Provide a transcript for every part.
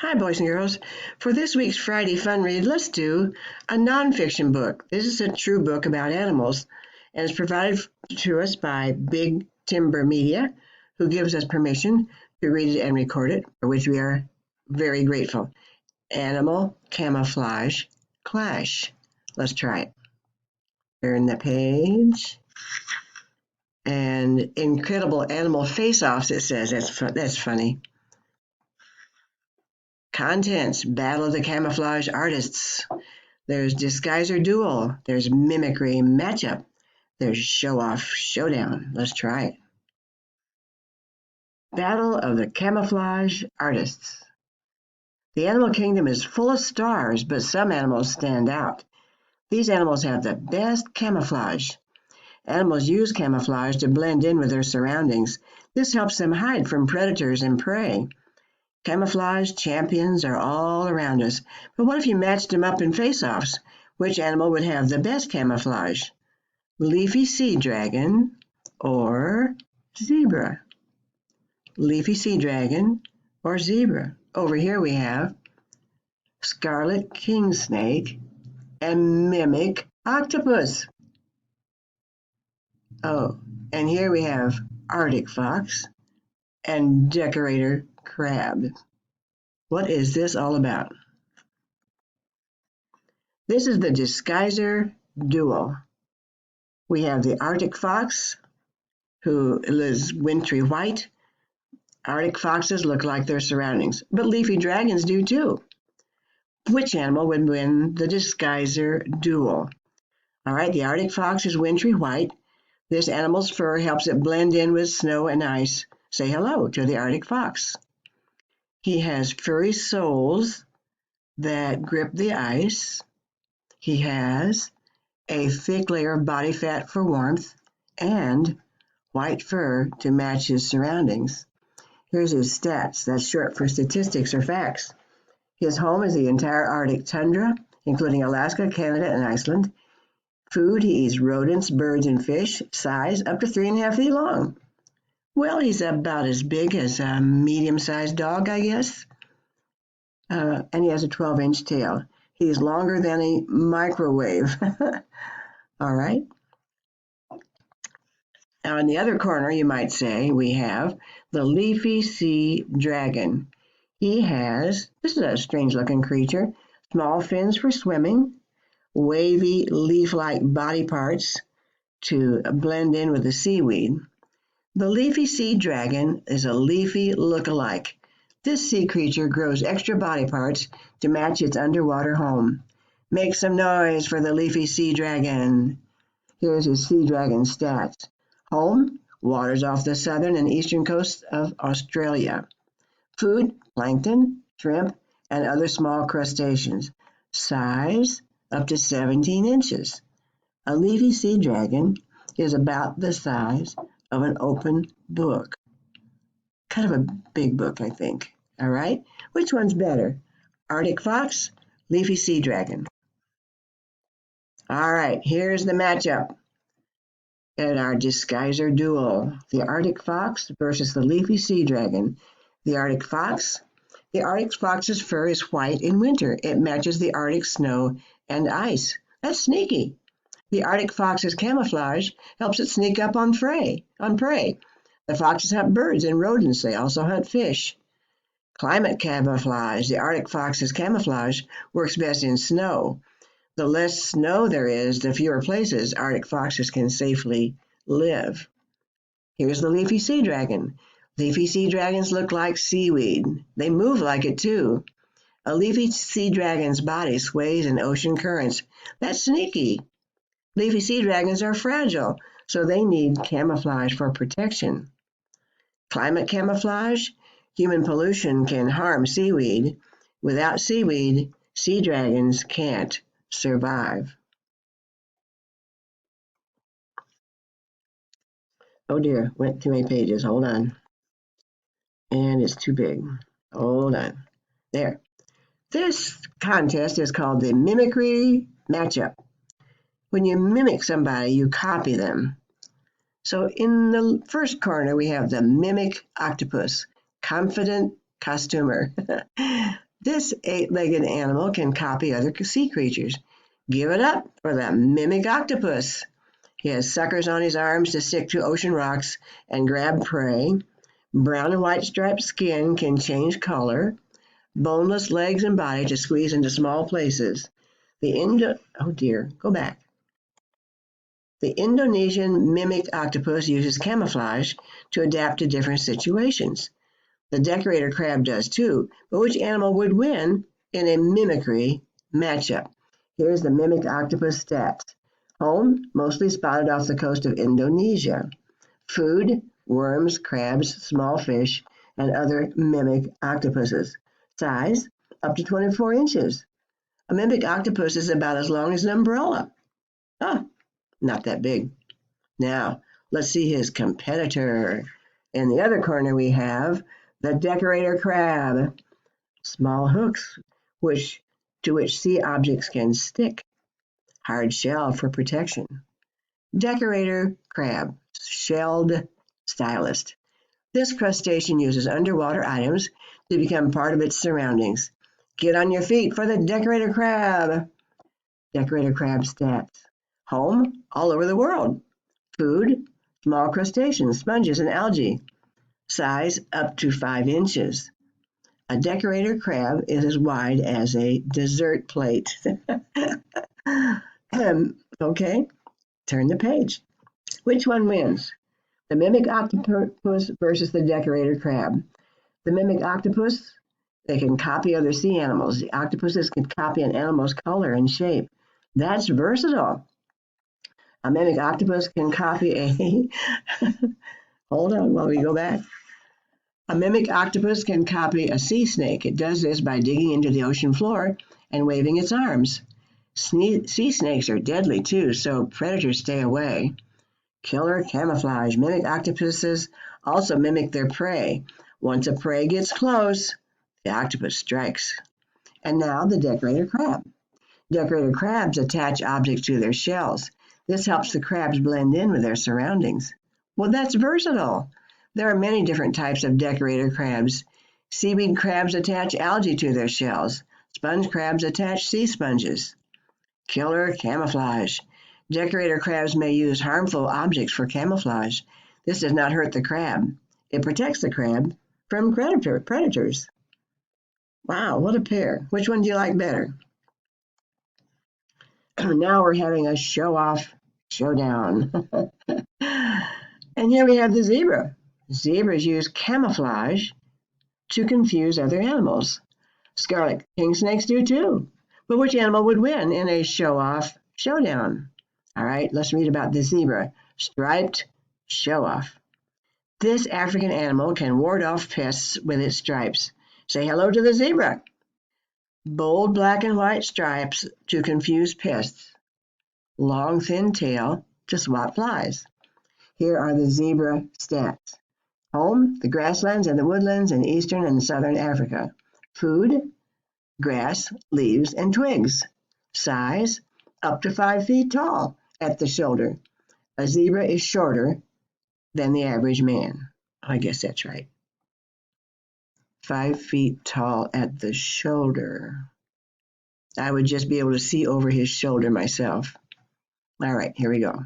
Hi, boys and girls. For this week's Friday fun read, let's do a nonfiction book. This is a true book about animals, and it's provided to us by Big Timber Media, who gives us permission to read it and record it, for which we are very grateful. Animal Camouflage Clash. Let's try it. Turn the page. And incredible animal face-offs, it says. That's funny. Contents: Battle of the Camouflage Artists. There's Disguiser Duel. There's Mimicry Matchup. There's Show Off Showdown. Let's try it. Battle of the Camouflage Artists. The animal kingdom is full of stars, but some animals stand out. These animals have the best camouflage. Animals use camouflage to blend in with their surroundings. This helps them hide from predators and prey. Camouflage champions are all around us, but what if you matched them up in face-offs? Which animal would have the best camouflage? Leafy sea dragon or zebra? Leafy sea dragon or zebra? Over here we have scarlet king snake and mimic octopus. Oh, and here we have Arctic fox and decorator crab. What is this all about? This is the Disguiser Duel. We have the Arctic fox, who is wintry white. Arctic foxes look like their surroundings, but leafy dragons do too. Which animal would win the Disguiser Duel? All right, the Arctic fox is wintry white. This animal's fur helps it blend in with snow and ice. Say hello to the Arctic fox. He has furry soles that grip the ice. He has a thick layer of body fat for warmth and white fur to match his surroundings. Here's his stats. That's short for statistics or facts. His home is the entire Arctic tundra, including Alaska, Canada, and Iceland. Food: he eats rodents, birds, and fish. Size: up to 3.5 feet long. Well, he's about as big as a medium-sized dog, I guess. And he has a 12-inch tail. He's longer than a microwave. All right. Now, in the other corner, you might say, we have the leafy sea dragon. This is a strange-looking creature, small fins for swimming, wavy leaf-like body parts to blend in with the seaweed. The leafy sea dragon is a leafy look-alike. This sea creature grows extra body parts to match its underwater home. Make some noise for the leafy sea dragon. Here's his sea dragon stats. Home: waters off the southern and eastern coasts of Australia. Food: plankton, shrimp, and other small crustaceans. Size: up to 17 inches. A leafy sea dragon is about the size of an open book. Kind of a big book, I think. All right? Which one's better? Arctic fox, leafy sea dragon. All right, here's the matchup at our Disguiser Duel. The Arctic fox versus the leafy sea dragon. The Arctic fox's fur is white in winter. It matches the Arctic snow and ice. That's sneaky. The Arctic fox's camouflage helps it sneak up on prey. The foxes hunt birds and rodents. They also hunt fish. Climate camouflage. The Arctic fox's camouflage works best in snow. The less snow there is, the fewer places Arctic foxes can safely live. Here's the leafy sea dragon. Leafy sea dragons look like seaweed. They move like it too. A leafy sea dragon's body sways in ocean currents. That's sneaky. Leafy sea dragons are fragile, so they need camouflage for protection. Climate camouflage. Human pollution can harm seaweed. Without seaweed, sea dragons can't survive. Oh dear, went too many pages. Hold on. And it's too big. Hold on. There. This contest is called the Mimicry Matchup. When you mimic somebody, you copy them. So in the first corner, we have the mimic octopus, confident costumer. This eight-legged animal can copy other sea creatures. Give it up for the mimic octopus. He has suckers on his arms to stick to ocean rocks and grab prey. Brown and white striped skin can change color. Boneless legs and body to squeeze into small places. The Indonesian mimic octopus uses camouflage to adapt to different situations. The decorator crab does too, but which animal would win in a mimicry matchup? Here's the mimic octopus stats. Home, mostly spotted off the coast of Indonesia. Food, worms, crabs, small fish, and other mimic octopuses. Size, up to 24 inches. A mimic octopus is about as long as an umbrella. Ah, not that big. Now, let's see his competitor. In the other corner, we have the decorator crab. Small hooks, to which sea objects can stick. Hard shell for protection. Decorator crab, shelled stylist. This crustacean uses underwater items to become part of its surroundings. Get on your feet for the decorator crab. Decorator crab stats. Home, all over the world. Food, small crustaceans, sponges, and algae. Size, up to 5 inches. A decorator crab is as wide as a dessert plate. Okay, turn the page. Which one wins? The mimic octopus versus the decorator crab. The mimic octopus, they can copy other sea animals. The octopuses can copy an animal's color and shape. That's versatile. A mimic octopus can copy a hold on while we go back. A mimic octopus can copy a sea snake. It does this by digging into the ocean floor and waving its arms. Sea snakes are deadly too, so predators stay away. Killer camouflage. Mimic octopuses also mimic their prey. Once a prey gets close, the octopus strikes. And now the decorator crab. Decorator crabs attach objects to their shells. This helps the crabs blend in with their surroundings. Well, that's versatile. There are many different types of decorator crabs. Seaweed crabs attach algae to their shells. Sponge crabs attach sea sponges. Killer camouflage. Decorator crabs may use harmful objects for camouflage. This does not hurt the crab. It protects the crab from predators. Wow, what a pair. Which one do you like better? Now we're having a show-off showdown. And here we have the zebra. Zebras use camouflage to confuse other animals. Scarlet king snakes do too. But which animal would win in a show-off showdown? All right, let's read about the zebra. Striped show-off. This African animal can ward off pests with its stripes. Say hello to the zebra. Bold black and white stripes to confuse pests. Long thin tail to swat flies. Here are the zebra stats. Home, the grasslands and the woodlands in eastern and southern Africa. Food, grass, leaves, and twigs. Size, up to 5 feet tall at the shoulder. A zebra is shorter than the average man. I guess that's right. 5 feet tall at the shoulder. I would just be able to see over his shoulder myself. All right, here we go.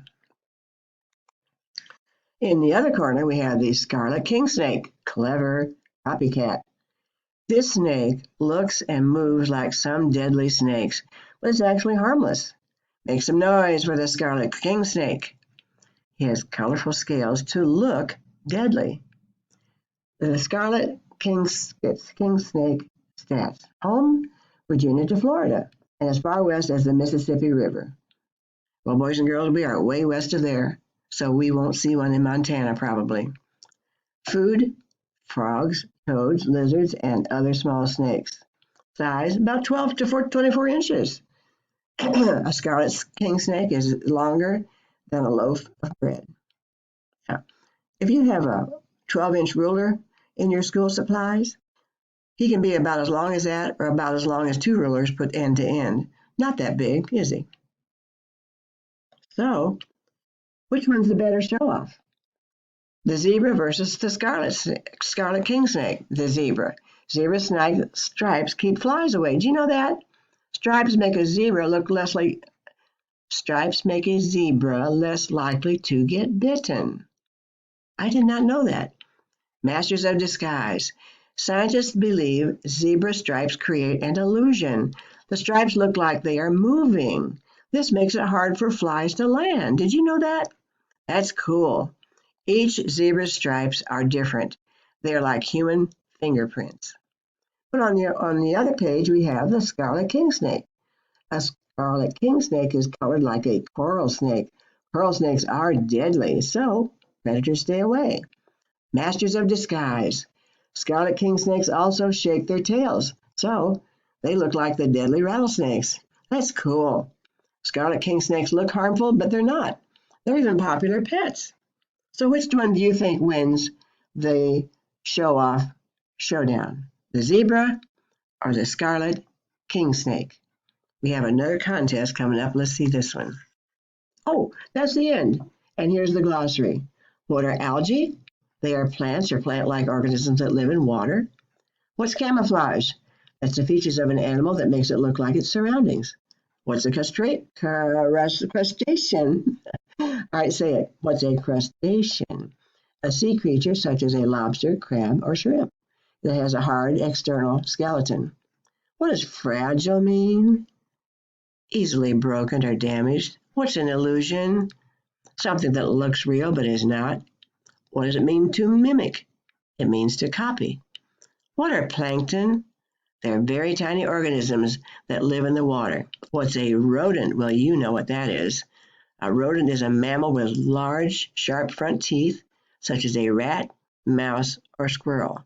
In the other corner, we have the scarlet king snake. Clever copycat. This snake looks and moves like some deadly snakes, but it's actually harmless. Make some noise for the scarlet king snake. He has colorful scales to look deadly. The scarlet king snake stats. Home, Virginia to Florida, and as far west as the Mississippi River. Well, boys and girls, we are way west of there, so we won't see one in Montana probably. Food, frogs, toads, lizards, and other small snakes. Size, about 12 to 24 inches. A scarlet king snake is longer than a loaf of bread. Now, if you have a 12-inch ruler in your school supplies, he can be about as long as that or about as long as 2 rulers put end to end. Not that big, is he? So, which one's the better show-off? The zebra versus the scarlet king snake. The zebra. Zebra stripes keep flies away. Do you know that? Stripes make a zebra look less like Stripes make a zebra less likely to get bitten. I did not know that. Masters of disguise. Scientists believe zebra stripes create an illusion. The stripes look like they are moving. This makes it hard for flies to land. Did you know that? That's cool. Each zebra's stripes are different. They are like human fingerprints. But on the other page, we have the scarlet king snake. A scarlet king snake is colored like a coral snake. Coral snakes are deadly, so predators stay away. Masters of disguise. Scarlet king snakes also shake their tails, so they look like the deadly rattlesnakes. That's cool. Scarlet king snakes look harmful, but they're not. They're even popular pets. So which one do you think wins the show-off showdown? The zebra or the scarlet king snake? We have another contest coming up. Let's see this one. Oh, that's the end. And here's the glossary. What are algae? They are plants or plant-like organisms that live in water. What's camouflage? That's the features of an animal that makes it look like its surroundings. What's a crustacean? All right, say it. What's a crustacean? A sea creature such as a lobster, crab, or shrimp that has a hard external skeleton. What does fragile mean? Easily broken or damaged. What's an illusion? Something that looks real but is not. What does it mean to mimic? It means to copy. What are plankton? They're very tiny organisms that live in the water. What's a rodent? Well, you know what that is. A rodent is a mammal with large, sharp front teeth, such as a rat, mouse, or squirrel.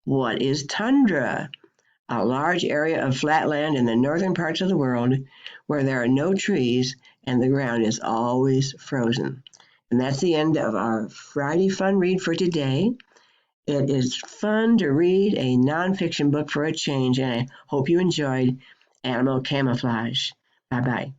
What is tundra? A large area of flat land in the northern parts of the world where there are no trees and the ground is always frozen. And that's the end of our Friday Fun Read for today. It is fun to read a nonfiction book for a change, and I hope you enjoyed Animal Camouflage. Bye-bye.